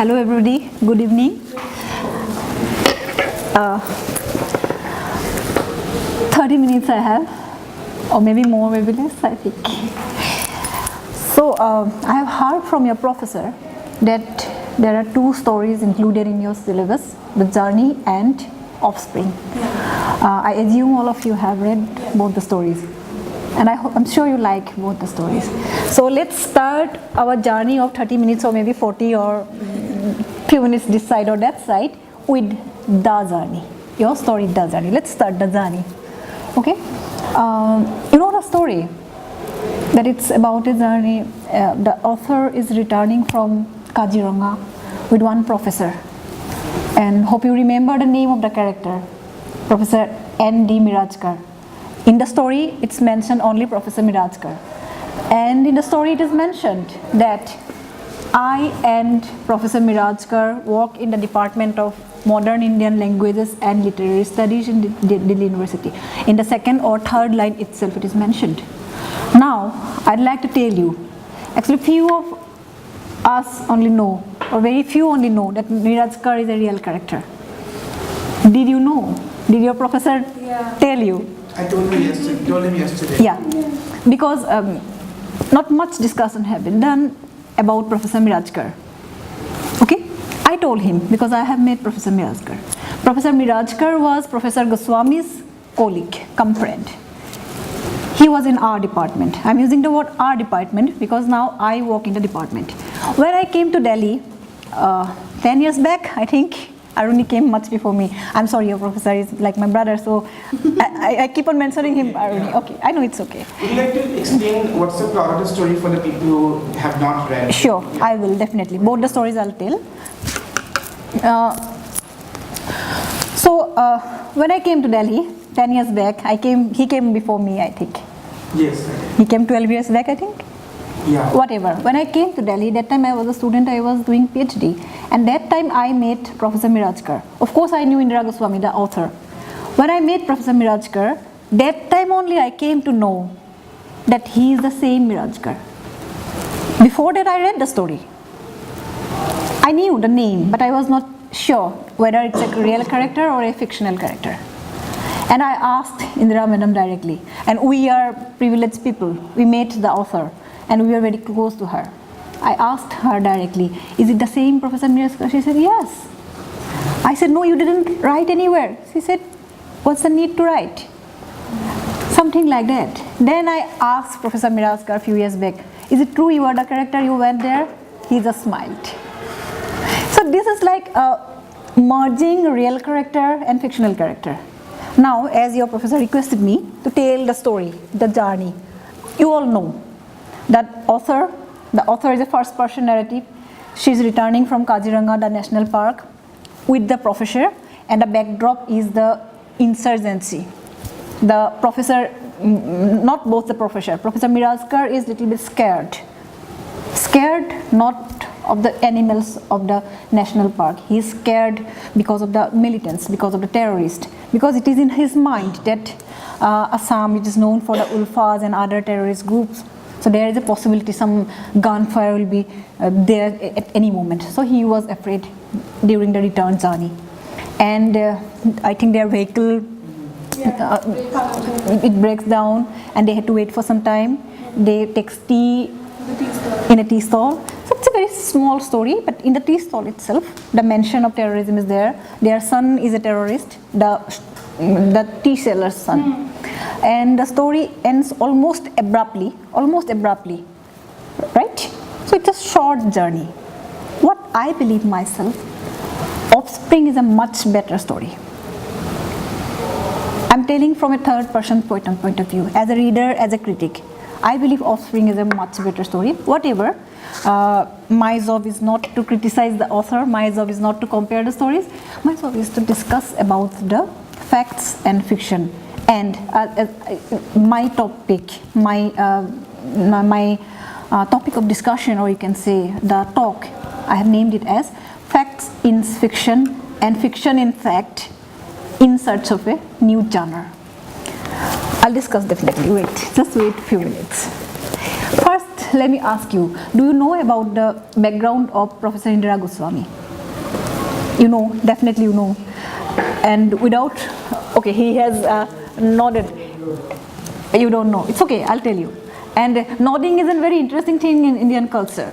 Hello everybody, good evening. 30 minutes I have, or maybe more, maybe less, I think. So I have heard from your professor that there are two stories included in your syllabus, The Journey and Offspring. I assume all of you have read both the stories. And I'm sure you like both the stories. So let's start our journey of 30 minutes or maybe 40 or few minutes this side or that side with the journey. Your story, the journey. Let's start the journey. Okay? You know the story? That it's about a journey. The author is returning from Kaziranga with one professor. And hope you remember the name of the character, Professor N.D. Mirajkar. In the story, it's mentioned only Professor Mirajkar. And in the story, it is mentioned that I and Professor Mirajkar work in the Department of Modern Indian Languages and Literary Studies in Delhi University. In the second or third line itself, it is mentioned. Now, I'd like to tell you, actually few of us only know, or very few only know, that Mirajkar is a real character. Did you know? Did your professor tell you? I told him yesterday. Yeah, because not much discussion have been done about Professor Mirajkar. Okay, I told him because I have met Professor Mirajkar. Professor Mirajkar was Professor Goswami's colleague, cum friend. He was in our department. I'm using the word our department because now I work in the department. When I came to Delhi 10 years back, I think, Aruni came much before me. I'm sorry, your professor is like my brother, so I keep on mentioning him, Aruni. Yeah. Okay, I know it's okay. Would you like to explain what's the plot of the story for the people who have not read? Sure, I will definitely. Both the stories I'll tell. When I came to Delhi 10 years back, he came before me, I think. Yes. He came 12 years back, I think. Yeah. Whatever. When I came to Delhi, that time I was a student, I was doing PhD. And that time I met Professor Mirajkar. Of course, I knew Indira Goswami, the author. When I met Professor Mirajkar, that time only I came to know that he is the same Mirajkar. Before that, I read the story. I knew the name, but I was not sure whether it's a real character or a fictional character. And I asked Indira Madam directly. And we are privileged people. We met the author. And we were very close to her. I asked her directly, is it the same Professor Mirajkar? She said, yes. I said, no, you didn't write anywhere. She said, what's the need to write? Something like that. Then I asked Professor Mirajkar a few years back, is it true you are the character, you went there? He just smiled. So this is like merging real character and fictional character. Now, as your professor requested me to tell the story, the journey, you all know that the author is a first person narrative. She's returning from Kaziranga, the national park, with the professor, and the backdrop is the insurgency. The professor, not both the professor, Professor Mirajkar is a little bit scared. Scared not of the animals of the national park. He is scared because of the militants, because of the terrorists, because it is in his mind that Assam, it is known for the Ulfas and other terrorist groups. So there is a possibility some gunfire will be there at any moment. So he was afraid during the return journey. And I think their vehicle, it breaks down and they had to wait for some time. They take tea in a tea stall. So it's a very small story, but in the tea stall itself, the mention of terrorism is there. Their son is a terrorist, the tea seller's son. And the story ends almost abruptly, right? So it's a short journey. What I believe myself, Offspring is a much better story. I'm telling from a third person point of view, as a reader, as a critic. I believe Offspring is a much better story. Whatever, my job is not to criticize the author, my job is not to compare the stories, my job is to discuss about the facts and fiction. And my topic, my topic of discussion, or you can say the talk, I have named it as Facts in Fiction and Fiction in Fact in Search of a New Genre. I'll discuss definitely. Just wait a few minutes. First, let me ask you, do you know about the background of Professor Indira Goswami? You know, definitely you know. And without, okay, he has nodded. You don't know. It's okay, I'll tell you. And nodding is a very interesting thing in Indian culture.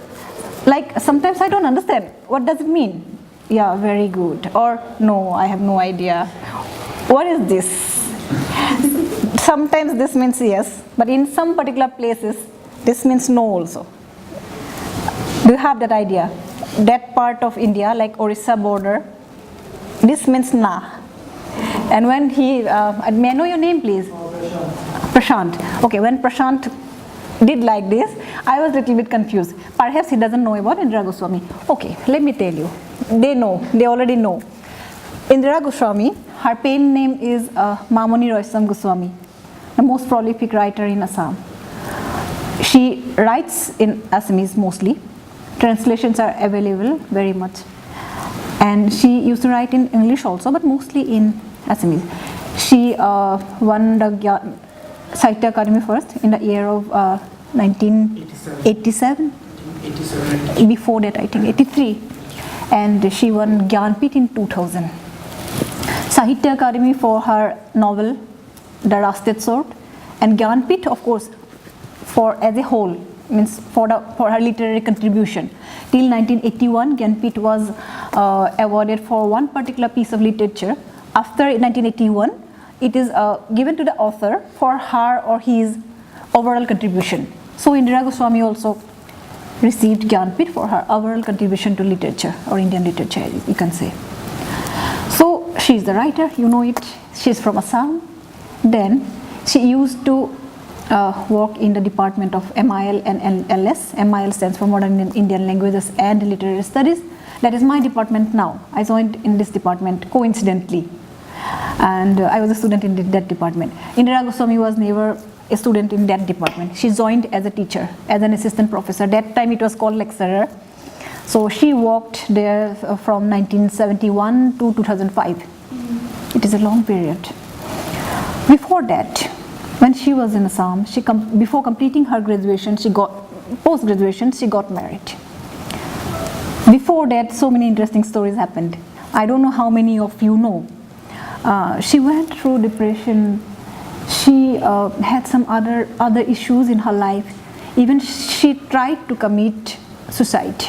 Like sometimes I don't understand. What does it mean? Yeah, very good. Or no, I have no idea. What is this? Sometimes this means yes, but in some particular places, this means no also. Do you have that idea? That part of India, like Orissa border, this means na. And when he, may I know your name please? Prashant. Okay, when Prashant did like this, I was a little bit confused. Perhaps he doesn't know about Indira Goswami. Okay, let me tell you. They know, they already know. Indira Goswami, her pen name is Mamoni Roysam Goswami, the most prolific writer in Assam. She writes in Assamese mostly. Translations are available very much. And she used to write in English also, but mostly in Assamese. She won the Sahitya Academy first in the year of 1987. Before that, I think 83. And she won Gyanpit in 2000. Sahitya Academy for her novel, The Rasted Sword, and Gyanpit, of course, for as a whole, means for her literary contribution. Till 1981, Gyanpit was awarded for one particular piece of literature. After 1981, it is given to the author for her or his overall contribution. So Indira Goswami also received Gyanpit for her overall contribution to literature or Indian literature, you can say. So she is the writer, you know it. She is from Assam. Then she used to work in the department of MIL and LS. MIL stands for Modern Indian Languages and Literary Studies. That is my department now. I joined in this department coincidentally. And I was a student in that department. Indira Goswami was never a student in that department. She joined as a teacher, as an assistant professor. That time it was called lecturer. So she worked there from 1971 to 2005. It is a long period. Before that, when she was in Assam, before completing her graduation, post-graduation, she got married. Before that, so many interesting stories happened. I don't know how many of you know. She went through depression. She had some other issues in her life. Even she tried to commit suicide.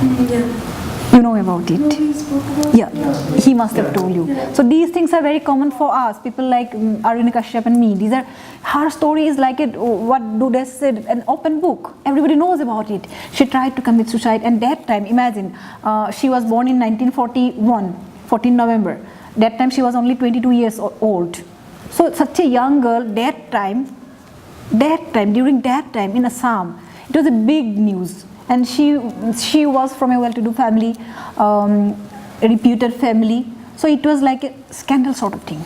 Yeah. You know about it? No, he spoke about Yeah, he must have told you. So these things are very common for us, people like Arvind Kashyap and me. Her story is like what do they say, an open book. Everybody knows about it. She tried to commit suicide, and that time, imagine, she was born in 1941, 14 November. That time she was only 22 years old. So such a young girl, during that time in Assam, it was a big news. And she was from a well-to-do family, reputed family. So it was like a scandal sort of thing.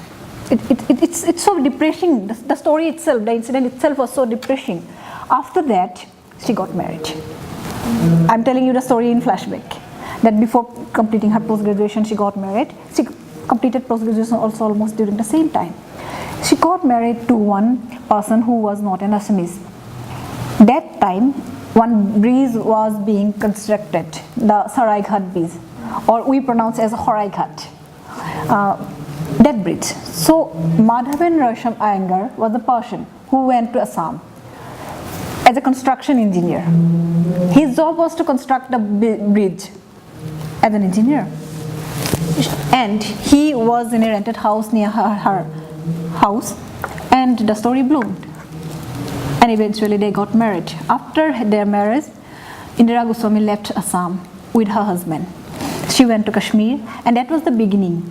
It's so depressing. The story itself, the incident itself was so depressing. After that, she got married. I'm telling you the story in flashback. That before completing her post-graduation, she got married. She completed post-graduation also almost during the same time. She got married to one person who was not an Assamese. That time, one bridge was being constructed, the Saraighat bridge, or we pronounce as Horaighat. That bridge. So Madhavan Rosham Iyengar was the person who went to Assam as a construction engineer. His job was to construct the bridge as an engineer. And he was in a rented house near her house, and the story bloomed. And eventually they got married. After their marriage, Indira Goswami left Assam with her husband. She went to Kashmir, and that was the beginning.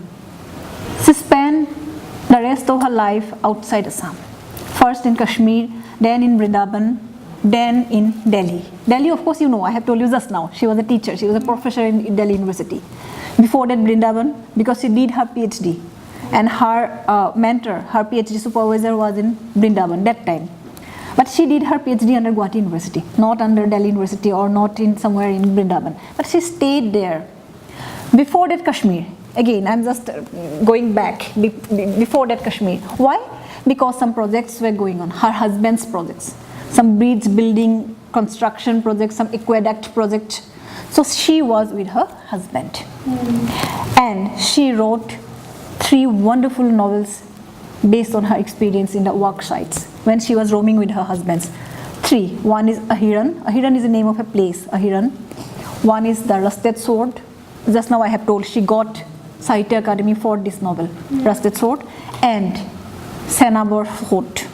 She spent the rest of her life outside Assam. First in Kashmir, then in Vrindavan, then in Delhi. Delhi, of course, you know, I have told you just now. She was a teacher, she was a professor in Delhi University. Before that, Vrindavan, because she did her PhD. And her mentor, her PhD supervisor was in Vrindavan that time. But she did her PhD under Guwahati University, not under Delhi University or not in somewhere in Vrindavan. But she stayed there. Before that, Kashmir. Again, I'm just going back. Before that, Kashmir. Why? Because some projects were going on, her husband's projects. some bridge building construction project, some aqueduct project. So she was with her husband. And she wrote 3 wonderful novels based on her experience in the work sites when she was roaming with her husbands. 3. One is Ahiran. Ahiran is the name of a place, Ahiran. One is The Rusted Sword. Just now I have told she got Sahitya Academy for this novel, Rusted Sword. And Senabor Khot.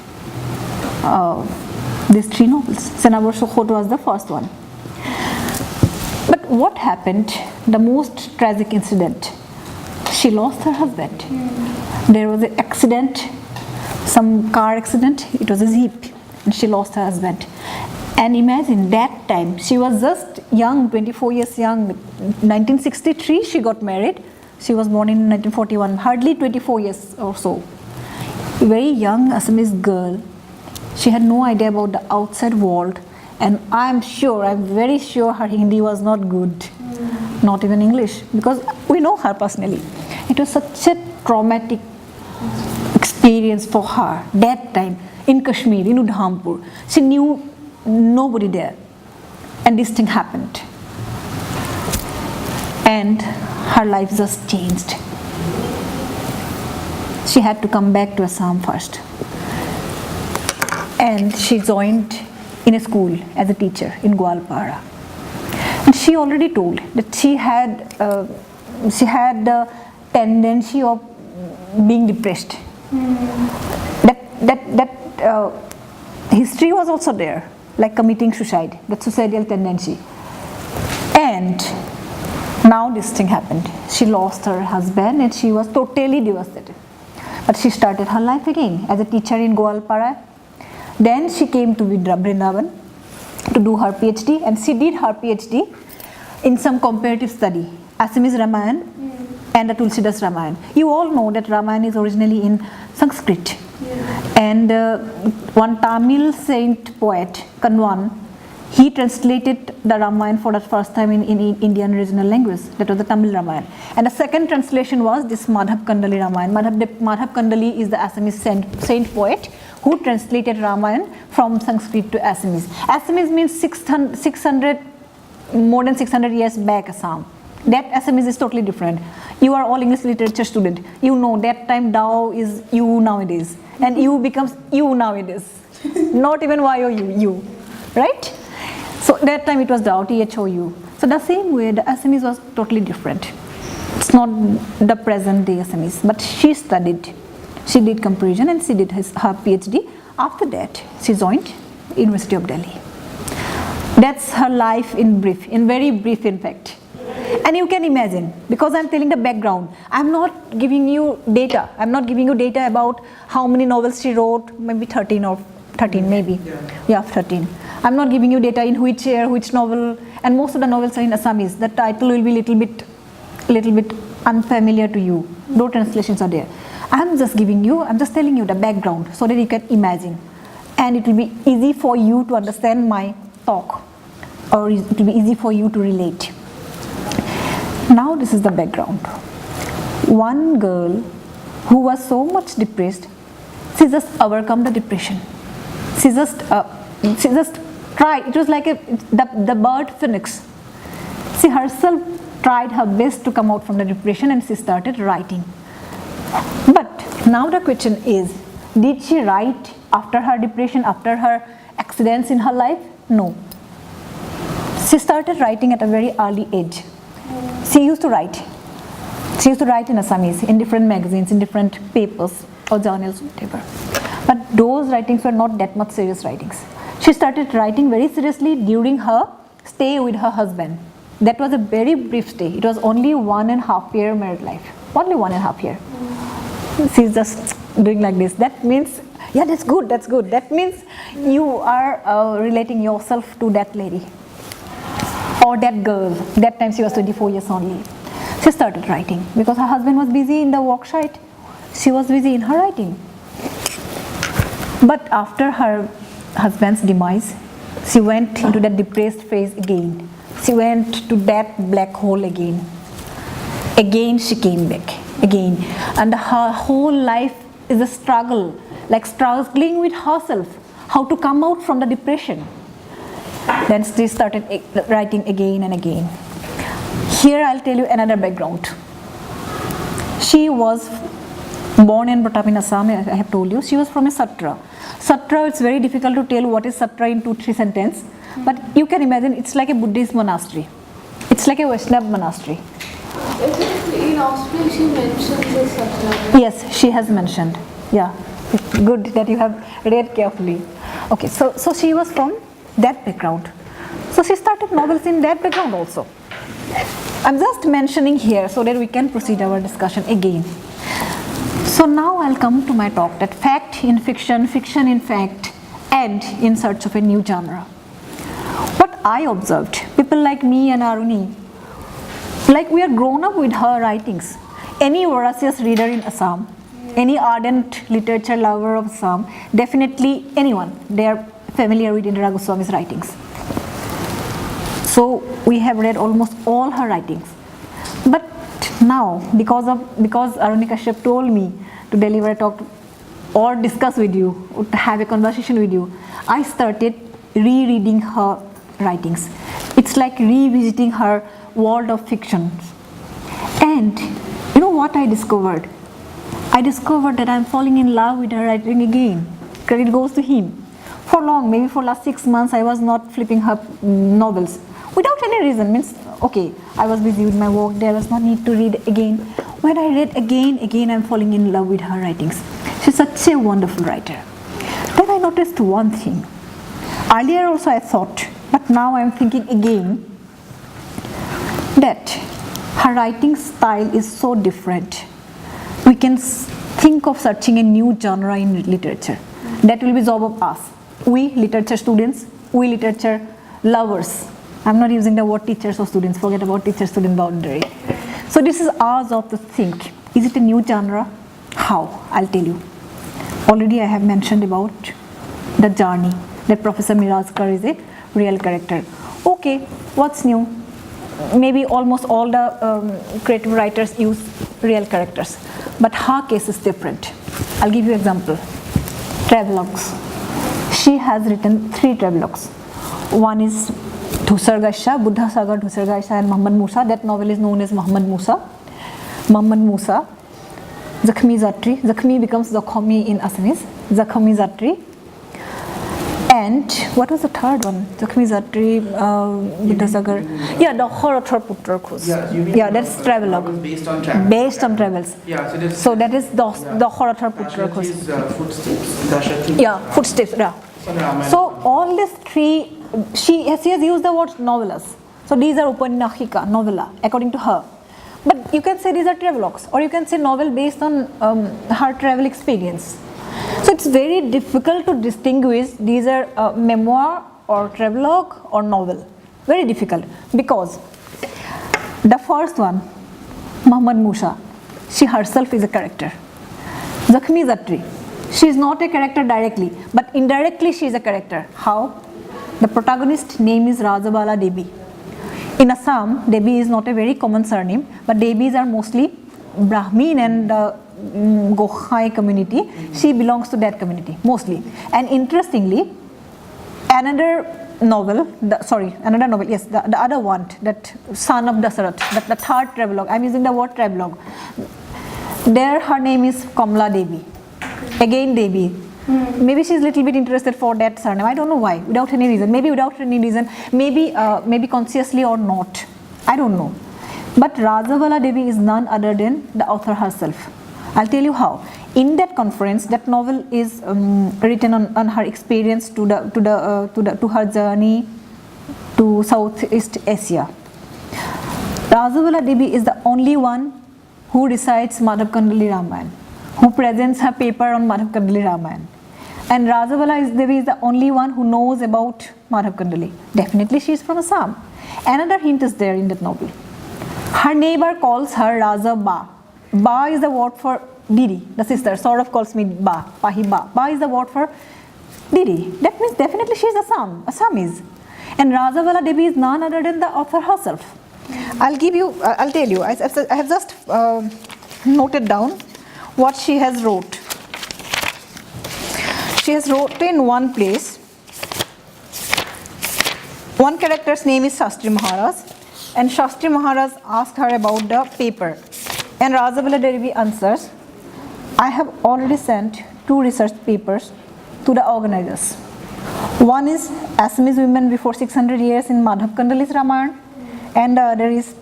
These 3 novels. Senabor Khot was the first one. But what happened, the most tragic incident, she lost her husband. There was an accident, some car accident, it was a jeep, and she lost her husband. And imagine that time, she was just young, 24 years young. 1963 she got married. She was born in 1941, hardly 24 years or so. A very young Assamese girl. She had no idea about the outside world. And I'm very sure her Hindi was not good, not even English, because we know her personally. It was such a traumatic experience for her that time in Kashmir, in Udhampur. She knew nobody there, and this thing happened. And her life just changed. She had to come back to Assam first. And she joined in a school as a teacher in Gwalpara. And she already told that she had the tendency of being depressed. That history was also there, like committing suicide, that suicidal tendency. And now this thing happened. She lost her husband and she was totally devastated. But she started her life again as a teacher in Gwalpara. Then she came to Vrindavan to do her PhD, and she did her PhD in some comparative study, Assamese Ramayana and the Tulsidas Ramayana. You all know that Ramayana is originally in Sanskrit. And one Tamil saint poet, Kanwan, he translated the Ramayana for the first time in Indian regional language. That was the Tamil Ramayana. And the second translation was this Madhav Kandali Ramayana. Madhav Kandali is the Assamese saint poet who translated Ramayana from Sanskrit to Assamese. Assamese means 600, more than 600 years back Assam. That Assamese is totally different. You are all English literature student. You know that time Dao is you nowadays. And you becomes you nowadays. Not even Y or you. Right? So that time it was Dao, THOU. So the same way the Assamese was totally different. It's not the present day Assamese. But she studied. She did comparison and she did her PhD. After that, she joined University of Delhi. That's her life in brief, in very brief in fact. And you can imagine, because I'm telling the background, I'm not giving you data. I'm not giving you data about how many novels she wrote, maybe 13 or 13 maybe. Yeah, 13. I'm not giving you data in which year, which novel, and most of the novels are in Assamese. The title will be little bit unfamiliar to you. No translations are there. I'm just telling you the background so that you can imagine. And it will be easy for you to understand my talk, or it will be easy for you to relate. Now this is the background. One girl who was so much depressed, she just overcome the depression. She just tried. It was like the bird phoenix. She herself tried her best to come out from the depression, and she started writing. But now the question is, did she write after her depression, after her accidents in her life? No. She started writing at a very early age. She used to write. She used to write in Assamese, in different magazines, in different papers or journals, whatever. But those writings were not that much serious writings. She started writing very seriously during her stay with her husband. That was a very brief stay. It was only 1.5 year married life. Only 1.5 year. She's just doing like this. That means, yeah, that's good. That means you are relating yourself to that lady or that girl. That time she was 24 years only. She started writing because her husband was busy in the worksite. She was busy in her writing. But after her husband's demise, she went into that depressed phase again. She went to that black hole again. Again she came back. Again. And her whole life is a struggle, like struggling with herself. how to come out from the depression. Then she started writing again and again. Here I'll tell you another background. She was born and brought up in Assam, I have told you. She was from a satra. Satra, it's very difficult to tell what is satra in 2-3 sentences, but you can imagine it's like a Buddhist monastery. It's like a Vaishnava monastery. In Offspring she mentions the satra. Yes, she has mentioned. Yeah, good that you have read carefully. Okay, so she was from that background. So she started novels in that background also. I'm just mentioning here so that we can proceed our discussion again. So now I'll come to my talk that fact in fiction, fiction in fact, and in search of a new genre. What I observed, people like me and Aruni, like we are grown up with her writings. Any voracious reader in Assam, any ardent literature lover of Assam, definitely anyone, they are familiar with Indira Goswami's writings. So we have read almost all her writings. But now, because Aruni Kashyap told me to deliver a talk or discuss with you, or to have a conversation with you, I started rereading her writings. It's like revisiting her world of fiction. And you know what I discovered? I discovered that I'm falling in love with her writing again. Credit goes to him. For long, maybe for last 6 months, I was not flipping her novels. Without any reason, means, okay, I was busy with my work, there was no need to read again. When I read again, I'm falling in love with her writings. She's such a wonderful writer. Then I noticed one thing. Earlier also I thought, but now I'm thinking again, that her writing style is so different. We can think of searching a new genre in literature. That will be job of us. We literature students, we literature lovers. I'm not using the word teachers or students, forget about teacher-student boundary. So this is our job to think. Is it a new genre? How? I'll tell you. Already I have mentioned about the journey, that Professor Mirajkar is a real character. Okay, what's new? Maybe almost all the creative writers use real characters, but her case is different. I'll give you an example. Travelogues. She has written 3 travelogues. One is Dhusar Gaisha, Buddha Sagar, Dhusar Gaisha, and Muhammad Musa. That novel is known as Muhammad Musa. Muhammad Musa, Zakhmi Zatri. Zakhmi becomes Zakhomi in Assamese. Zakhmi Zatri. And what was the third one? Zakhmi Zatri, Buddha Sagar. Yeah, the Horathar Putra Khus. Yeah, that's travelogue. Based on travels. Based on travels. Yeah, So that is the Horathar Putra Khus. Footsteps. Dashrathi's, Yeah, footsteps. Yeah. So all these 3, she has used the word novellas. So these are Upanyakhika, novella, according to her. But you can say these are travelogues, or you can say novel based on her travel experience. So it's very difficult to distinguish these are memoir or travelogue or novel. Very difficult, because the first one, Muhammad Musa, she herself is a character. Zakhmi Zatri, she is not a character directly, but indirectly she is a character. How? The protagonist name is Rajabala Devi. In Assam, Devi is not a very common surname, but Devis are mostly Brahmin and Gokhai community. She belongs to that community mostly. And interestingly, another novel, the other one, that son of Dasarat, the third travelogue, I'm using the word travelogue. There her name is Kamla Devi. Again Devi. Maybe she's a little bit interested for that surname. I don't know why, without any reason. Maybe without any reason, maybe consciously or not. I don't know. But Rajabala Devi is none other than the author herself. I'll tell you how. In that conference, that novel is written on her experience to her journey to Southeast Asia. Rajabala Devi is the only one who recites Madhav Kandali Ramayana, who presents her paper on Madhav Kandali Ramayana. And Rajabala Devi is the only one who knows about Madhav Kandali. Definitely she is from Assam. Another hint is there in that novel. Her neighbor calls her Raja Ba. Ba is the word for Didi, the sister, sort of calls me Ba, Pahi Ba. Ba is the word for Didi. That means definitely she is Assamese. And Rajabala Devi is none other than the author herself. I'll tell you, I have just noted down what she has wrote. she has wrote in one place, one character's name is Shastri Maharaj, and Shastri Maharaj asked her about the paper, and Rajabala Devi answers, I have already sent 2 research papers to the organizers. One is Assamese women before 600 years in Madhav Kandali's Ramayana, and the other is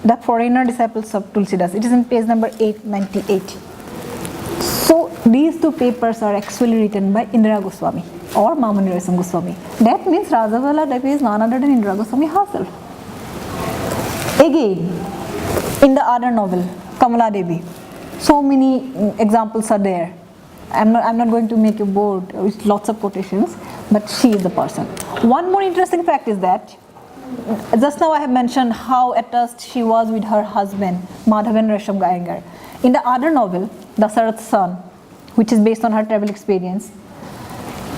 the foreigner disciples of Tulsidas. It is in page number 898. So these 2 papers are actually written by Indira Goswami or Mamuni Raisam Goswami. That means Rajabala Devi is none other than Indira Goswami herself. Again, in the other novel, Kamala Devi, so many examples are there. I'm not going to make you bored with lots of quotations, but she is the person. One more interesting fact is that just now I have mentioned how attached she was with her husband, Madhavan Resham Iyengar. In the other novel, Dasarath's Son, which is based on her travel experience,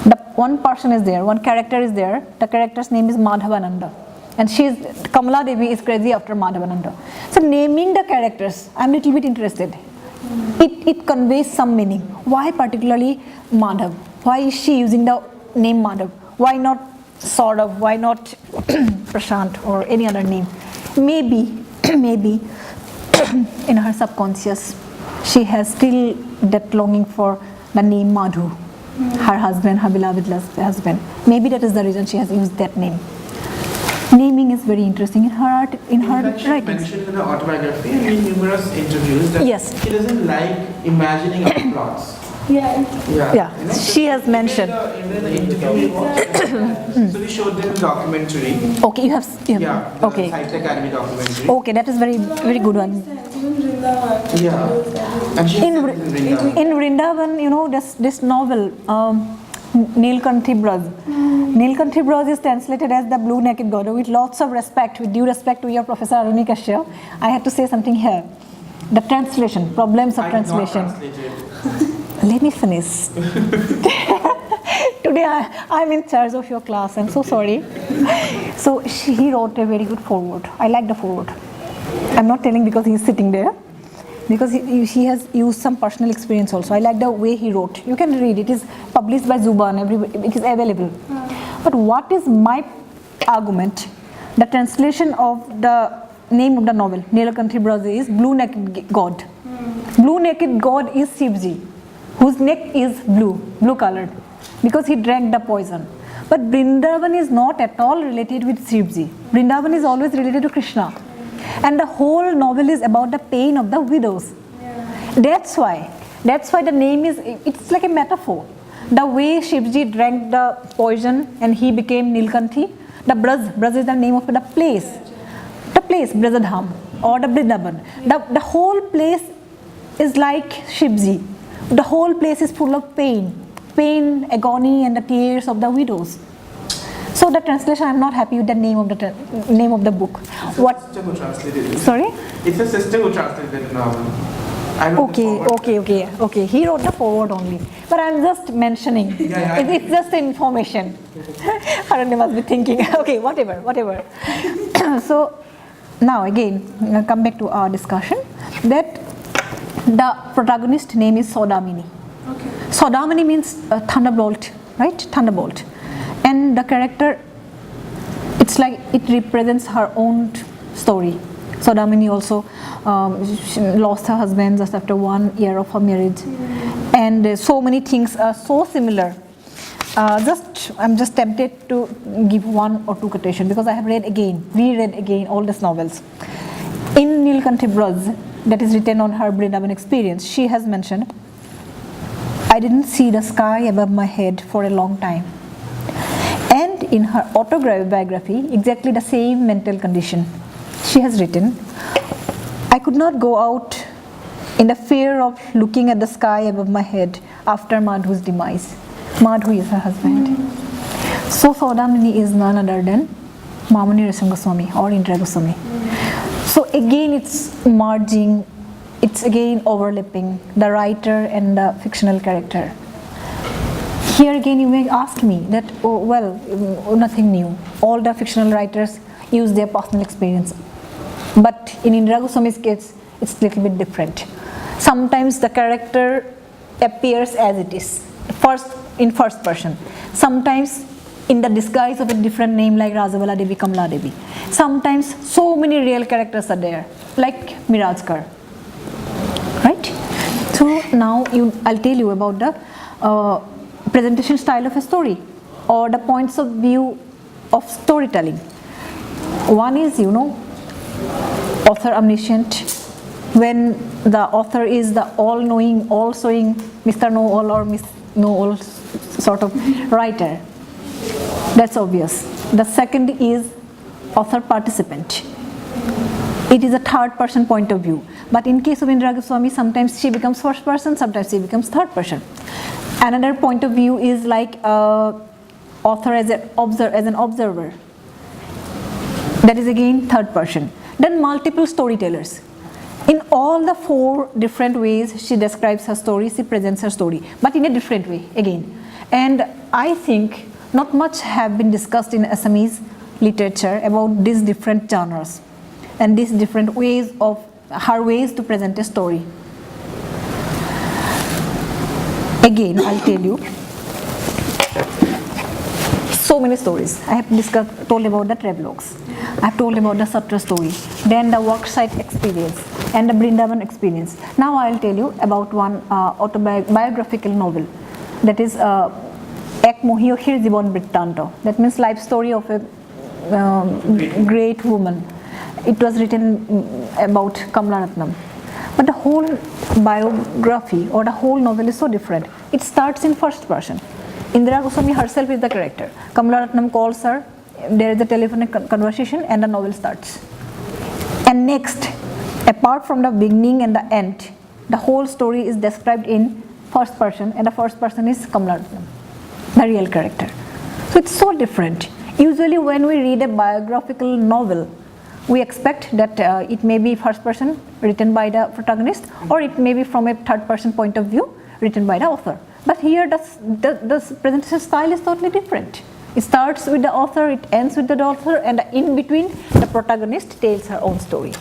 the one person is there, one character is there. The character's name is Madhavananda, and Kamala Devi is crazy after Madhavananda. So naming the characters, I'm a little bit interested. It conveys some meaning. Why particularly Madhav? Why is she using the name Madhav? Why not Saurav? Why not Prashant or any other name? Maybe in her subconscious she has still that longing for the name Madhu, her husband, her beloved husband. Maybe that is the reason she has used that name. Naming is very interesting in her art, in her She writings. mentioned in her autobiography and in numerous interviews that Yes. she doesn't like imagining out plots. Yeah. Yeah. Yeah, You know, she has mentioned. In the interview we watched, so we showed them a documentary. Okay, you have. Yeah, the Okay. Science Academy documentary. Okay, that is very good one. Yeah. And she In Vrindavan. in Vrindavan, you know, this novel, Neelkanthi Braj. Neelkanthi Braj is translated as the blue naked god. With lots of respect, with due respect to your Professor Aruni Kashyap, I had to say something here. The translation, problems of I did not translation. translate it. Let me finish. Today I'm in charge of your class. I'm so sorry. So he wrote a very good foreword. I like the foreword. I'm not telling because he's sitting there, because he has used some personal experience also. I like the way he wrote. You can read it. It is published by Zuban. It is available. But what is my argument? The translation of the name of the novel, Neelakanthi Braj, is Blue Naked God. Blue Naked God is Shivji, whose neck is blue colored, because he drank the poison. But Vrindavan is not at all related with Shivji. Vrindavan is always related to Krishna. And the whole novel is about the pain of the widows. That's why the name is, it's like a metaphor. The way Shivji drank the poison and he became Neelkanthi, the Braj is the name of the place, Brajadham or the Vrindavan. The whole place is like Shivji. The whole place is full of pain, agony, and the tears of the widows. So the translation, I'm not happy with the name of the book. What? Sister who translated it. Sorry? It's a sister who translated the novel. I wrote the foreword. Okay. He wrote the foreword only, but I'm just mentioning. Yeah. It's just information. Aranya must be thinking. Okay, whatever. So now again, I'll come back to our discussion. That the protagonist name is Saudamini. Okay. Saudamini means thunderbolt, right? Thunderbolt. And the character, it's like it represents her own story. Saudamini also she lost her husband just after 1 year of her marriage, and so many things are so similar. I'm just tempted to give 1 or 2 quotations because I have reread again all these novels. In Neelkanthi Braj, that is written on her Vrindavan experience, she has mentioned, I didn't see the sky above my head for a long time. And in her autobiography, exactly the same mental condition. She has written, I could not go out in the fear of looking at the sky above my head after Madhu's demise. Madhu is her husband. So Saudamini is none other than Mamuni Raisam Goswami or Indira Goswami. So again it's merging, it's again overlapping the writer and the fictional character. Here again you may ask me that, nothing new. All the fictional writers use their personal experience. But in Indira Goswami's case, it's a little bit different. Sometimes the character appears as it is. first person. Sometimes in the disguise of a different name like Rajabala Devi, Kamala Devi. Sometimes so many real characters are there, like Mirajkar. Right? So now I'll tell you about the presentation style of a story or the points of view of storytelling. One is, author omniscient, when the author is the all-knowing, all-seeing Mr. Know-all or Miss Know-all sort of writer. That's obvious. The second is author participant. It is a third person point of view. But in case of Indira Goswami, sometimes she becomes first person, sometimes she becomes third person. Another point of view is like author as an observer. That is again third person. Then multiple storytellers. In all the 4 different ways she describes her story, she presents her story, but in a different way again. And I think not much have been discussed in Assamese literature about these different genres and these different ways of her ways to present a story. Again, I'll tell you so many stories. I have told about the travelogues. I have told about the Satra story, then the worksite experience and the Brindavan experience. Now I'll tell you about one autobiographical novel, that is Ek Mohiohir Jibon Brittanto. That means life story of a great woman. It was written about Kamala Ratnam. But the whole biography or the whole novel is so different. It starts in first person. Indira Goswami herself is the character. Kamala Ratnam calls her, there is a telephonic conversation and the novel starts. And next, apart from the beginning and the end, the whole story is described in first person, and the first person is Kamala Ratnam, the real character. So it's so different. Usually when we read a biographical novel, we expect that it may be first person written by the protagonist, or it may be from a third person point of view written by the author. But here the presentation style is totally different. It starts with the author, it ends with the author, and in between the protagonist tells her own story.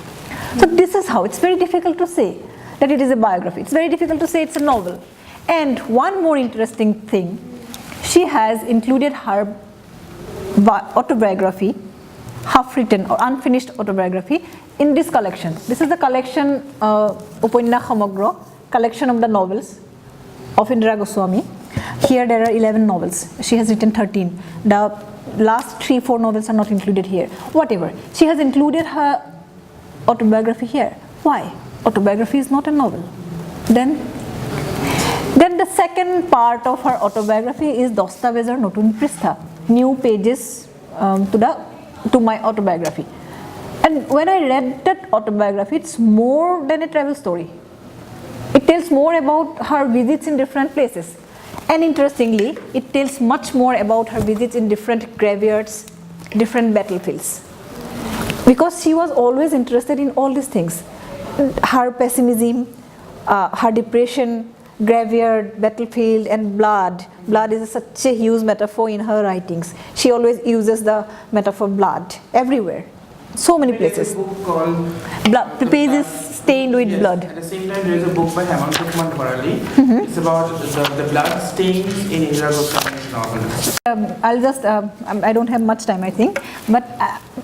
So this is how, it's very difficult to say that it is a biography. It's very difficult to say it's a novel. And one more interesting thing, she has included her autobiography, half written or unfinished autobiography, in this collection. This is the collection Upanyakh Samagro, collection of the novels of Indira Goswami. Here there are 11 novels. She has written 13. The last 3-4 novels are not included here. Whatever. She has included her autobiography here. Why? Autobiography is not a novel. Then the second part of her autobiography is Dostavezar Notun Pristha, new pages to my autobiography. And when I read that autobiography, it's more than a travel story. It tells more about her visits in different places. And interestingly, it tells much more about her visits in different graveyards, different battlefields. Because she was always interested in all these things. Her pessimism, her depression, graveyard, battlefield, and blood. Blood is such a huge metaphor in her writings. She always uses the metaphor blood everywhere. So many places. There is a book called Blood, the pages stained with blood. At the same time, there is a book by Hemant Mantwarali. It's about the blood stains in Indira Goswami's novel. I'll just, I don't have much time I think, but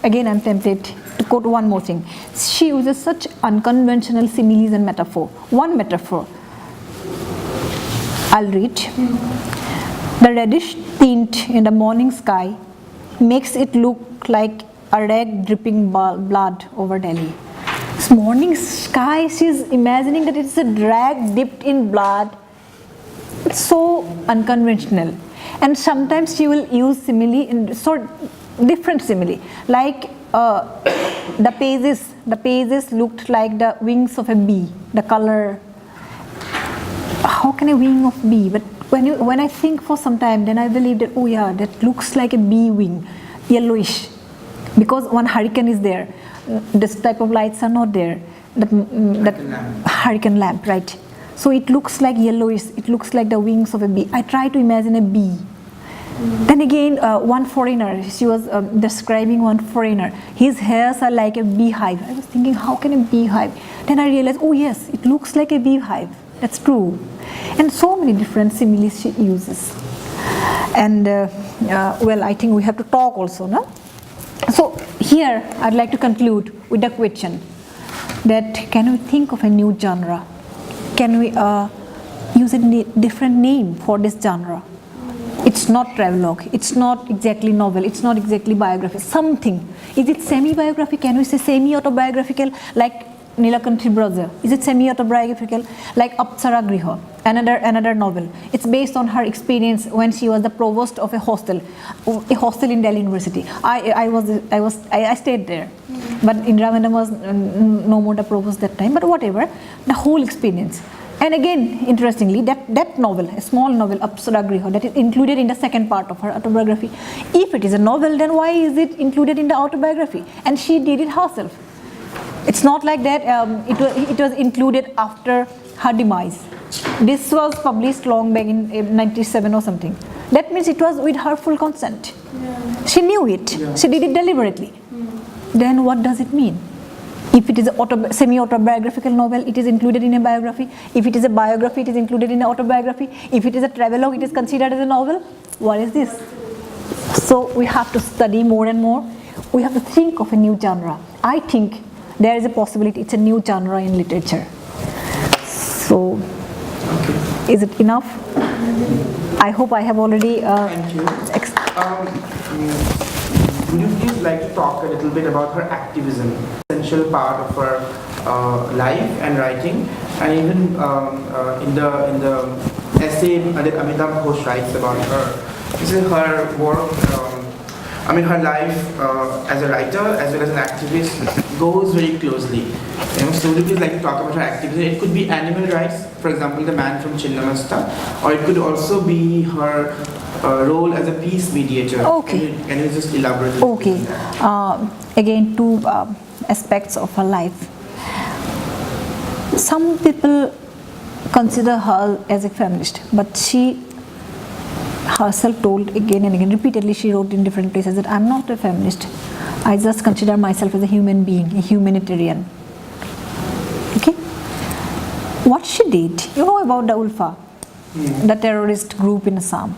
again I'm tempted to quote one more thing. She uses such unconventional similes and metaphor. One metaphor, I'll read. The reddish tint in the morning sky makes it look like a rag dripping blood over Delhi. This morning sky, she's imagining that it's a rag dipped in blood. It's so unconventional. And sometimes she will use simile in so different simile. Like the pages looked like the wings of a bee, the color. How can a wing of bee? But when I think for some time, then I believe that, oh yeah, that looks like a bee wing, yellowish. Because one hurricane is there. This type of lights are not there. That hurricane lamp, right? So it looks like yellowish, it looks like the wings of a bee. I try to imagine a bee. Then again, one foreigner, she was describing one foreigner. His hairs are like a beehive. I was thinking, how can a beehive? Then I realized, oh yes, it looks like a beehive. That's true. And so many different similes she uses. And well, I think we have to talk also, no? So here I'd like to conclude with the question that can we think of a new genre? Can we use a different name for this genre? It's not travelogue, it's not exactly novel, it's not exactly biography, something. Is it semi-biography? Can we say semi-autobiographical like Nilakanthi Braja? Is it semi-autobiographical like Apsara Griha, another novel? It's based on her experience when she was the provost of a hostel in Delhi University. I stayed there, but Indira Madam was no more the provost that time. But whatever, the whole experience. And again, interestingly, that novel, a small novel, Apsara Griha, that is included in the second part of her autobiography. If it is a novel, then why is it included in the autobiography? And she did it herself. It's not like that it was included after her demise. This was published long back in 97 or something. That means it was with her full consent. Yeah. She knew it. Yeah. She did it deliberately. Then what does it mean? If it is a semi-autobiographical novel, it is included in a biography. If it is a biography, it is included in an autobiography. If it is a travelogue, it is considered as a novel. What is this? So we have to study more and more. We have to think of a new genre. I think there is a possibility it's a new genre in literature. So, is it enough? I hope I have already. Thank you. Would you please like to talk a little bit about her activism, essential part of her life and writing, and even in the essay that Amitabh Ghosh writes about her, this is her work. Her life as a writer as well as an activist goes very closely. So would you please like to talk about her activism? It could be animal rights, for example, the man from Chinnamasta, or it could also be her role as a peace mediator. Okay. Can you just elaborate? Okay. Again, two aspects of her life. Some people consider her as a feminist, but she herself told again and again, repeatedly she wrote in different places that I'm not a feminist. I just consider myself as a human being, a humanitarian. Okay? What she did, you know about the Ulfa, the terrorist group in Assam.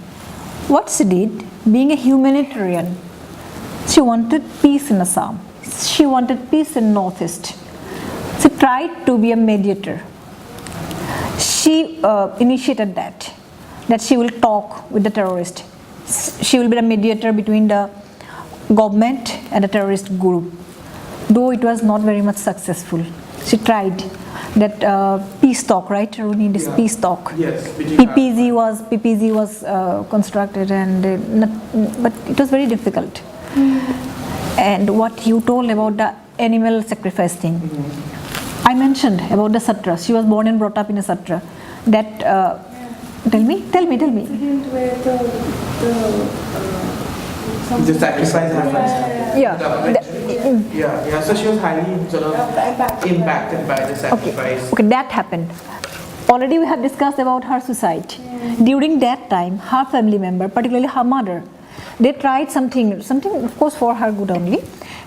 What she did, being a humanitarian, she wanted peace in Assam. She wanted peace in Northeast. She tried to be a mediator. She initiated that she will talk with the terrorist. She will be the mediator between the government and the terrorist group. Though it was not very much successful. She tried that peace talk, right? Runi, this peace talk. Yes. PPZ was constructed, but it was very difficult. And what you told about the animal sacrifice thing, I mentioned about the Satra. She was born and brought up in a Satra. That tell me. Where The sacrifice happens. Yeah. So she was highly sort of impacted by the sacrifice. Okay, that happened. Already we have discussed about her suicide. During that time, her family member, particularly her mother, they tried something of course for her good only.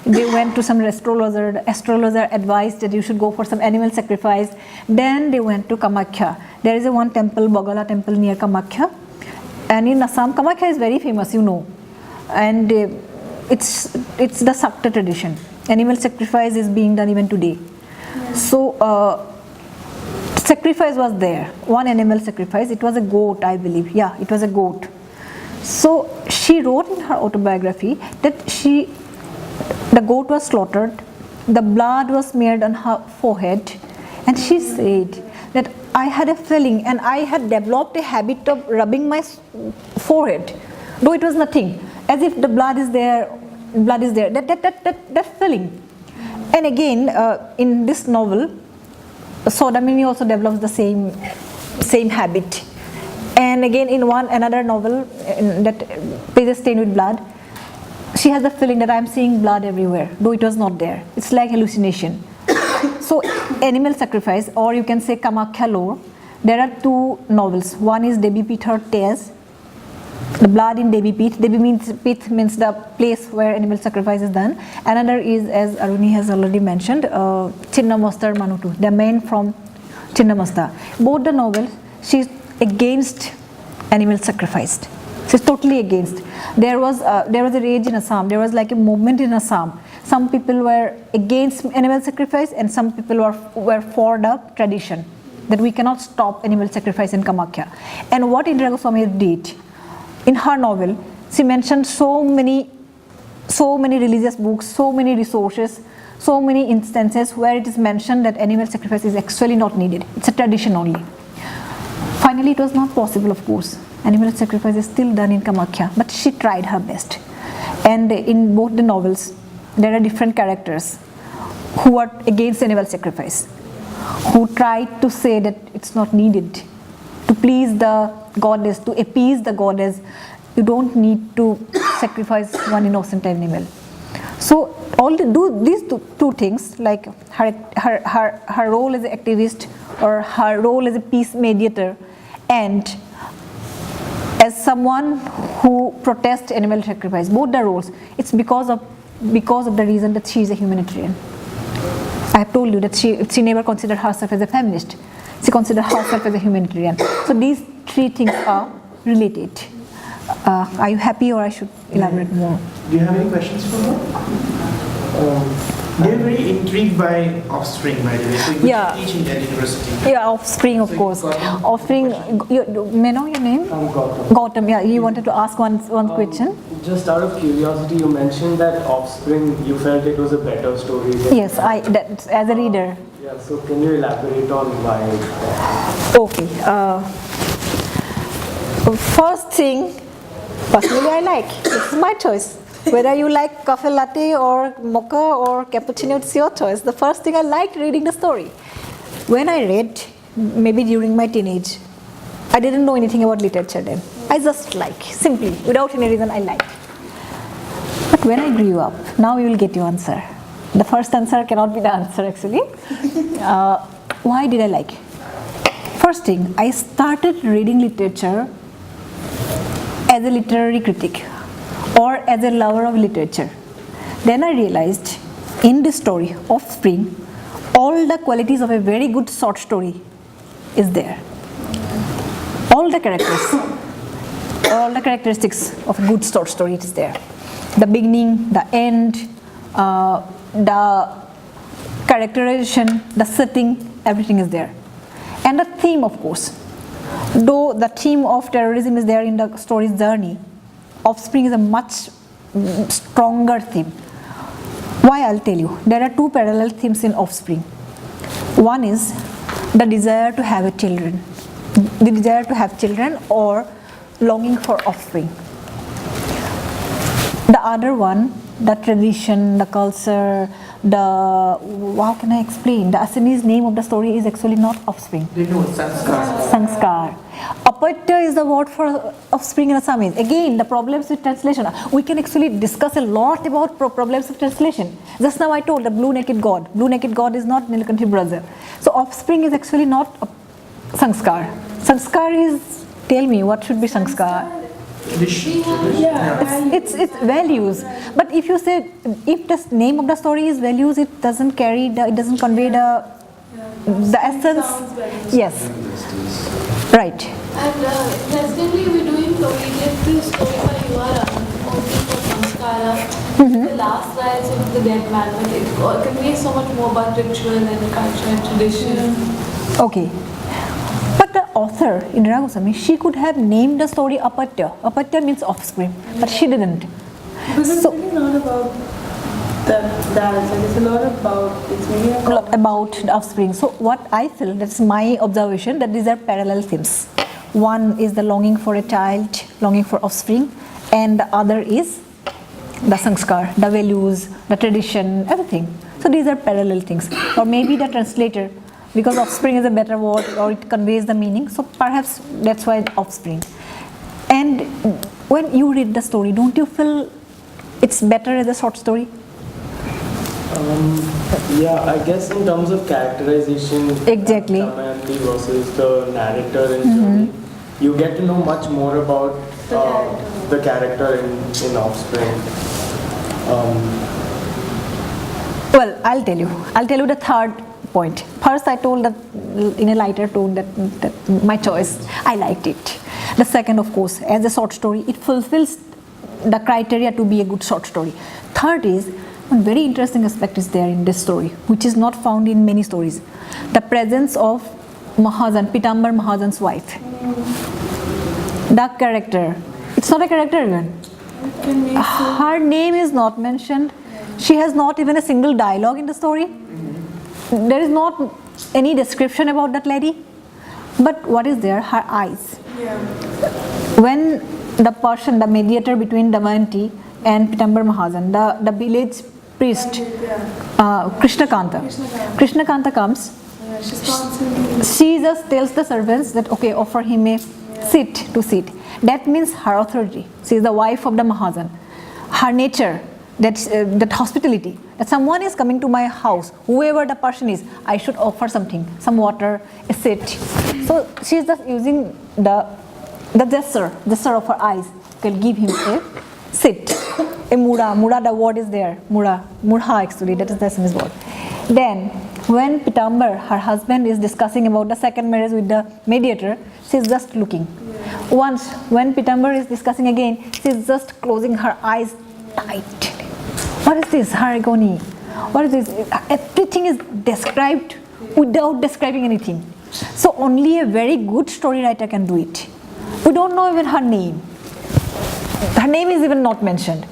They went to some astrologer. The astrologer advised that you should go for some animal sacrifice. Then they went to Kamakhya. There is one temple, Bogala temple near Kamakhya. And in Assam, Kamakhya is very famous, you know. And it's the Sakta tradition. Animal sacrifice is being done even today. So sacrifice was there. One animal sacrifice. It was a goat, I believe. Yeah, it was a goat. So she wrote in her autobiography that the goat was slaughtered, the blood was smeared on her forehead, and she said that I had a feeling and I had developed a habit of rubbing my forehead, though it was nothing, as if the blood is there, that feeling. And again, in this novel, Sodamini also develops the same habit. And again, in another novel that pages stained with blood, she has the feeling that I am seeing blood everywhere, though it was not there. It's like hallucination. So, animal sacrifice, or you can say Kamakhya lore, there are two novels. One is Devi Pithar Tez, the blood in Devi Pith. Devi Pith means the place where animal sacrifice is done. Another is, as Aruni has already mentioned, Chinnamostar Manutu, the man from Chinnamasta. Both the novels, she's against animal sacrifice. She's totally against. There was a rage in Assam. There was like a movement in Assam. Some people were against animal sacrifice, and some people were for the tradition that we cannot stop animal sacrifice in Kamakhya. And what Indira Goswami did in her novel, she mentioned so many religious books, so many resources, so many instances where it is mentioned that animal sacrifice is actually not needed. It's a tradition only. Finally, it was not possible, of course. Animal sacrifice is still done in Kamakhya, but she tried her best. And in both the novels, there are different characters who are against animal sacrifice, who tried to say that it's not needed. To please the goddess, to appease the goddess, you don't need to sacrifice one innocent animal. So these two things, like her role as an activist or her role as a peace mediator, and as someone who protests animal sacrifice, both the roles, it's because of the reason that she is a humanitarian. I have told you that she never considered herself as a feminist. She considered herself as a humanitarian. So these three things are related. Are you happy, or I should elaborate more? Do you have any questions for her? They're very intrigued by Offspring, by the way. So you teach in that university. Yeah, Offspring, of course. Offspring, may I know your name? I'm Gautam. Gautam, yeah, you wanted to ask one question? Just out of curiosity, you mentioned that Offspring, you felt it was a better story. Yes, as a reader. Yeah, so can you elaborate on why? Okay. First thing, personally I like. It's my choice. Whether you like cafe latte or mocha or cappuccino, it's your choice. The first thing, I liked reading the story. When I read, maybe during my teenage, I didn't know anything about literature then. I just like, simply, without any reason, I liked. But when I grew up, now you will get your answer. The first answer cannot be the answer, actually. Why did I like? First thing, I started reading literature as a literary critic or as a lover of literature. Then I realized in this story, Offspring, all the qualities of a very good short story is there. All the characters, all the characteristics of a good short story is there. The beginning, the end, the characterization, the setting, everything is there. And the theme, of course. Though the theme of terrorism is there in the story's journey, Offspring is a much stronger theme. Why? I'll tell you. There are two parallel themes in Offspring. One is the desire to have children. The desire to have children or longing for offspring. The other one, the tradition, the culture, how can I explain? The Assamese name of the story is actually not Offspring. They know Sanskar. Sanskar. Apatya is the word for offspring in Assamese. Again, the problems with translation. We can actually discuss a lot about problems of translation. Just now I told the blue naked god. Blue naked god is not Nilkanthi brother. So offspring is actually not Sanskar. Sanskar is, tell me, what should be Sanskar? It's values. But if you say, if the name of the story is values, it doesn't convey the essence. Yes. Right. And interestingly, we're doing this story for Yuvara, only for Samskara, the last rites of the dead man, but it conveys so much more about ritual and culture and tradition. Okay. But the author, Indira Goswami, she could have named the story Apatya. Apatya means offspring, but she didn't. Because it's really not about that, it's a lot about, it's really about the offspring. So what I feel, that's my observation, that these are parallel themes. One is the longing for a child, longing for offspring, and the other is the sanskar, the values, the tradition, everything. So these are parallel things. Or maybe the translator, because offspring is a better word or it conveys the meaning, so perhaps that's why offspring. And when you read the story, don't you feel it's better as a short story? Yeah, I guess in terms of characterization, exactly, Damayanti versus the narrator in journey, you get to know much more about the character in Offspring. Well, I'll tell you the third point. First, I told that in a lighter tone that my choice, I liked it. The second, of course, as a short story, it fulfills the criteria to be a good short story. Third is, one very interesting aspect is there in this story, which is not found in many stories. The presence of Mahajan, Pitambar Mahajan's wife. The character. It's not a character even. Her name is not mentioned. She has not even a single dialogue in the story. There is not any description about that lady. But what is there? Her eyes. Yeah. When the person, the mediator between Damayanti and Pitambar Mahajan, the village priest, Krishna Kanta comes, she just tells the servants that, okay, offer him a seat to sit. That means her authority. She is the wife of the Mahajan. Her nature, that hospitality, that someone is coming to my house, whoever the person is, I should offer something, some water, a seat. So she is just using the gesture of her eyes, can give him a seat. A mura, the word is there, murha actually, that is the Assamese word. Then, when Pitambar, her husband, is discussing about the second marriage with the mediator, she is just looking. Once, when Pitambar is discussing again, she is just closing her eyes tight. What is this? Her agony. What is this? Everything is described without describing anything. So only a very good story writer can do it. We don't know even her name. Her name is even not mentioned.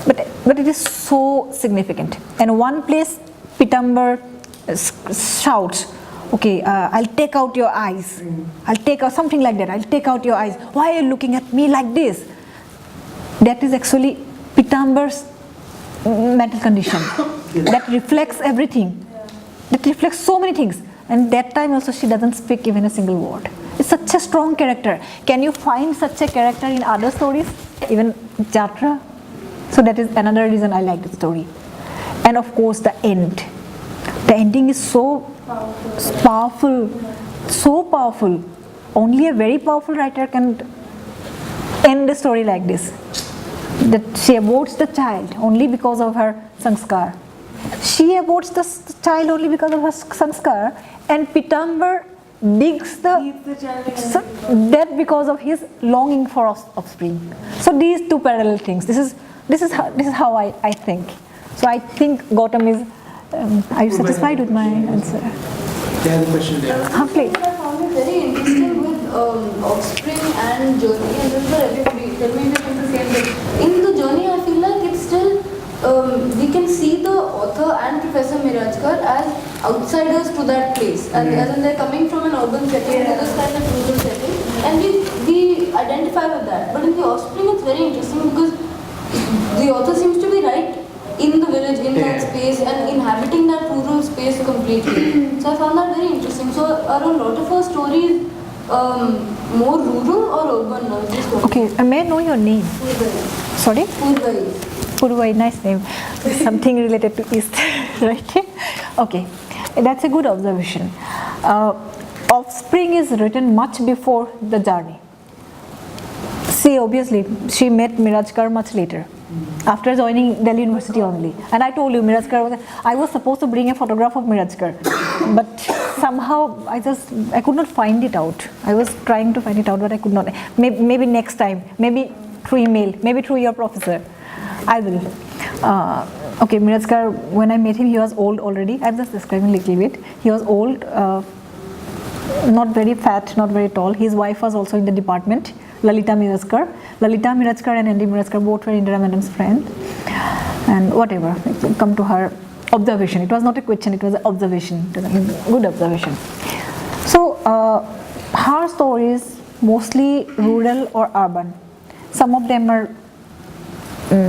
But it is so significant. And one place, Pitambar shouts, okay, I'll take out your eyes. I'll take out something like that. I'll take out your eyes. Why are you looking at me like this? That is actually Pitambar's mental condition. That reflects everything. That reflects so many things. And that time also she doesn't speak even a single word. It's such a strong character. Can you find such a character in other stories? Even Jatra? So that is another reason I like the story. And of course the end. The ending is so powerful, so powerful. Only a very powerful writer can end the story like this. That she aborts the child only because of her sanskar. She aborts the child only because of her sanskar, and Pitambar digs the death because of his longing for offspring. So these two parallel things. This is how I think. So I think Gautam is. Are you satisfied with my answer? They have a question there. Please. I found it very interesting with Offspring and Journey, and this is everybody. Tell me if it's the same thing. In the Journey, I feel like it's still we can see the author and Professor Mirajkar as outsiders to that place, and as in they're coming from an urban setting to this kind of rural setting, and we identify with that. But in the Offspring, it's very interesting because the author seems to be right in the village, in that space, and inhabiting that rural space completely. So I found that very interesting. So are a lot of her stories more rural or urban now? Okay, may I know your name? Purvai. Sorry? Purvai. Purvai, nice name. Something related to East, right? Okay, that's a good observation. Offspring is written much before the journey. See, obviously, she met Mirajkar much later, after joining Delhi University only. And I told you, I was supposed to bring a photograph of Mirajkar, but somehow I could not find it out. I was trying to find it out, but I could not. Maybe next time, maybe through email, maybe through your professor. I will. Okay, Mirajkar, when I met him, he was old already. I'm just describing a little bit. He was old, not very fat, not very tall. His wife was also in the department, Lalita Mirajkar. Lalita Mirajkar and Andy Mirajkar both were Indira Madam's friend. And whatever, come to her observation. It was not a question, it was an observation. It was a good observation. So, her stories mostly rural or urban. Some of them are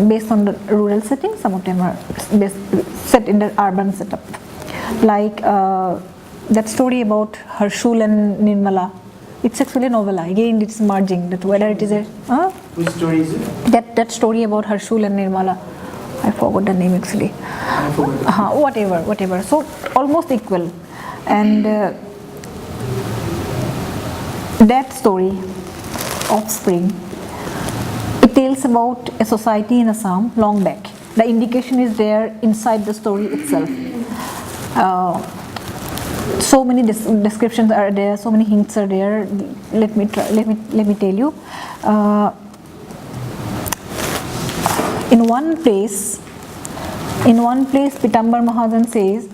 based on the rural setting, some of them are set in the urban setup. Like that story about Harshul and Nirmala. It's actually a novella. Again, it's merging. That whether it is a Which story is it? that story about Harshul and Nirmala. I forgot the name actually. I forgot. Whatever. So almost equal, and that story, Offspring, it tells about a society in Assam long back. The indication is there inside the story itself. So many descriptions are there, so many hints are there. Let me tell you. In one place, Pitambar Mahajan says,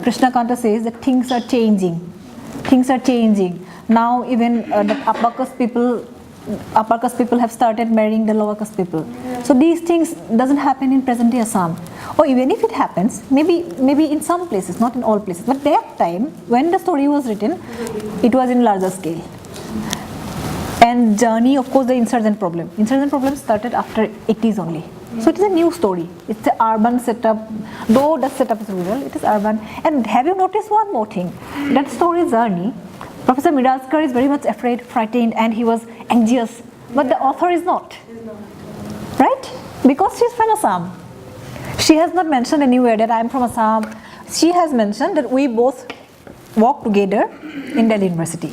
Krishna Kanta says that things are changing. Things are changing. Now even the upper caste people have started marrying the lower caste people. So these things doesn't happen in present day Assam. Or even if it happens, maybe in some places, not in all places. But that time, when the story was written, it was in larger scale. And journey, of course, the insurgent problem. Insurgent problem started after 80s only. So it is a new story. It's the urban setup. Though the setup is rural, it is urban. And have you noticed one more thing? That story journey, Professor Mirajkar is very much afraid, frightened, and he was anxious. But the author is not. Right? Because she's from Assam. She has not mentioned anywhere that I am from Assam. She has mentioned that we both walked together in Delhi University.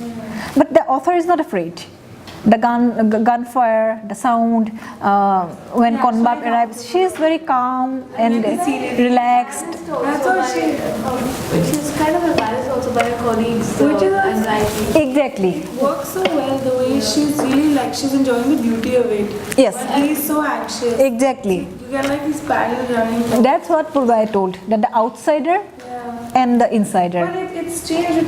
But the author is not afraid. The gunfire, the sound, when Konbap arrives, she is very calm and relaxed. That's why she's kind of embarrassed also by her colleagues. Which is anxiety. Exactly. It works so well the way she's really like she's enjoying the beauty of it. Yes. But he's so anxious. Exactly. You get like these parallel running. That's what Purvai told, that the outsider and the insider. But it's strange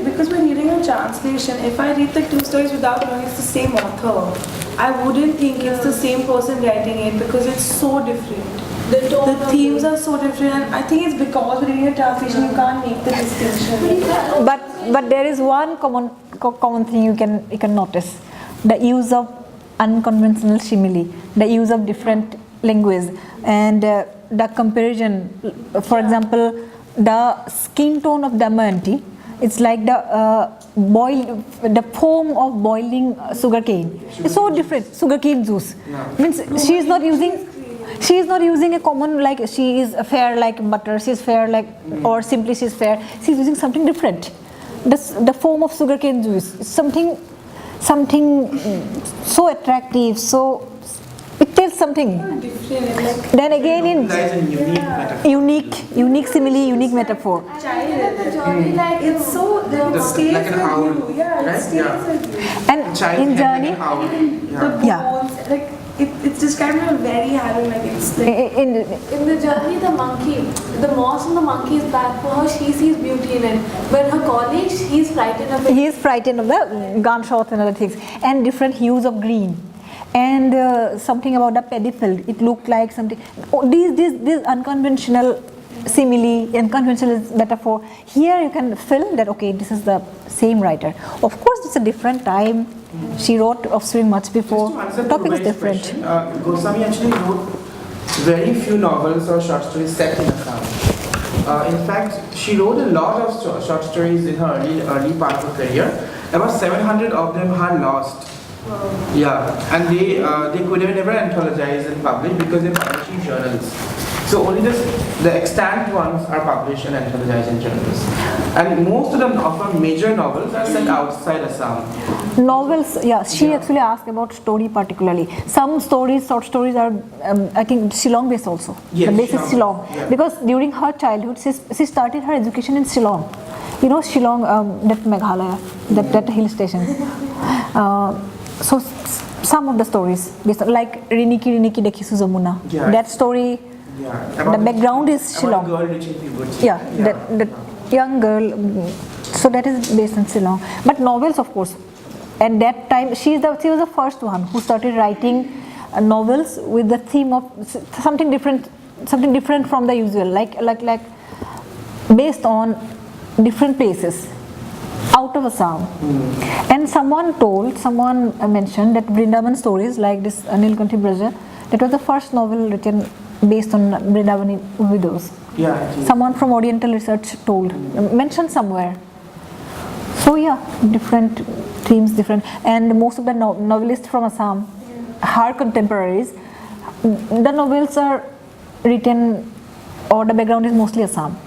because when reading a translation, if I read the two stories without knowing it's the same author, I wouldn't think it's the same person writing it because it's so different. The themes are so different, and I think it's because reading a translation you can't make the distinction. But there is one common thing you can notice: the use of unconventional simile, the use of different language, and the comparison. For example, the skin tone of Damayanti, it's like the foam of boiling sugarcane. It's so different. Sugarcane juice means she is not using a common like she is fair like butter. She is fair like or simply she is fair. She is using something different. The foam of sugarcane juice is something so attractive. So it tells something. Then again in unique simile, unique metaphor. It's so it stays like an with owl, you. Yeah, right? it stays with you. And Child in head journey, like an owl. The bones, like it's described in a very having like it's like in In the journey, the moss and the monkey is bad for her. She sees beauty in it. But her colleagues, he's frightened of it. he is frightened of the gunshots and other things, and different hues of green. And something about the paddy field, it looked like something. These unconventional simile, unconventional metaphor. Here you can feel that okay, this is the same writer. Of course, it's a different time. She wrote Offspring much before. Just to answer The topic is Purvai's different. question, Goswami actually wrote very few novels or short stories set in Assam. In fact, she wrote a lot of short stories in her early part of her career. About 700 of them are lost. Yeah, and they could have never anthologized and published because they're published in journals. So only the extant ones are published and anthologized in journals. And most of them of her major novels are set outside Assam. Novels, she actually asked about story particularly. Some stories, short stories are, I think, Shillong based also. Yes, the base is Shillong, Shillong. yeah. Because during her childhood, she started her education in Shillong. You know Shillong, that Meghalaya, that hill station. So some of the stories, like Riniki Dekhisu Jamuna. Yeah. That story, the background is Shillong. About a girl reaching puberty. Yeah, that young girl. So that is based in Shillong. But novels, of course. At that time, she was the first one who started writing novels with the theme of something different from the usual, like based on different places out of Assam. And someone mentioned that Vrindavan stories like this Nilkanthi Braja, that was the first novel written based on Vrindavani widows. Yeah. Someone from Oriental Research mentioned somewhere. So different themes, different, and most of the novelists from Assam, her contemporaries, the novels are written, or the background is mostly Assam.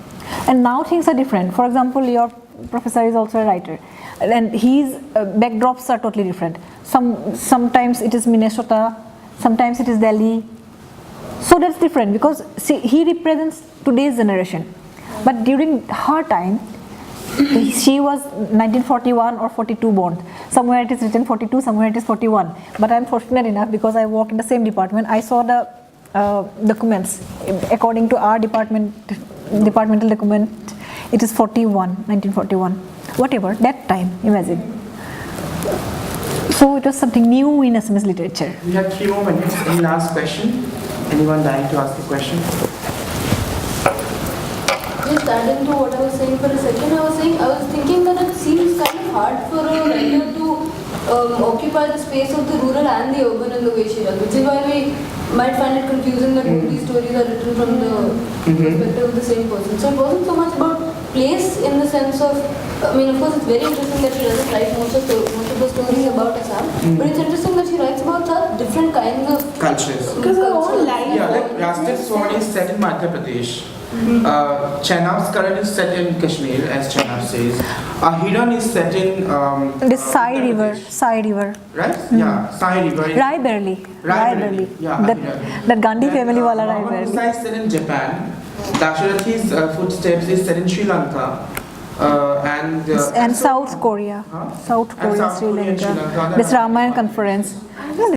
And now things are different. For example, your professor is also a writer, and his backdrops are totally different. Sometimes it is Minnesota, sometimes it is Delhi. So that's different because see, he represents today's generation. But during her time, she was 1941 or 42 born. Somewhere it is written 42, somewhere it is 41. But I'm fortunate enough because I work in the same department. I saw the documents. According to our departmental document, it is 1941. Whatever, that time, imagine. So it was something new in Assamese literature. We have 3 more minutes. Any last question? Anyone dying to ask a question? Just adding to what I was saying for a second, I was thinking that it seems kind of hard for a writer to occupy the space of the rural and the urban in the way she does, which is why we might find it confusing that both these stories are written from the perspective of the same person. So it wasn't so much about place in the sense of, I mean, of course it's very interesting that she doesn't write most of the stories about Assam, but it's interesting that she writes about such different kinds of Cultures. Because her own life. Yeah, like Rasted Sword is set in Madhya Pradesh. Chenav's Karan is set in Kashmir, as Chenav says. Hiran is set in The Sai Uttar River, Pradesh. Sai River. Right? Yeah, Sai River. Raebareli. Yeah, That Gandhi family wala Muhammad Raebareli. Musa is set in Japan. Dasharathi's footsteps is set in Sri Lanka. And South Korea. Huh? South And Korea, South Sri Korea and Sri Lanka. Lanka. This Ramayana conference.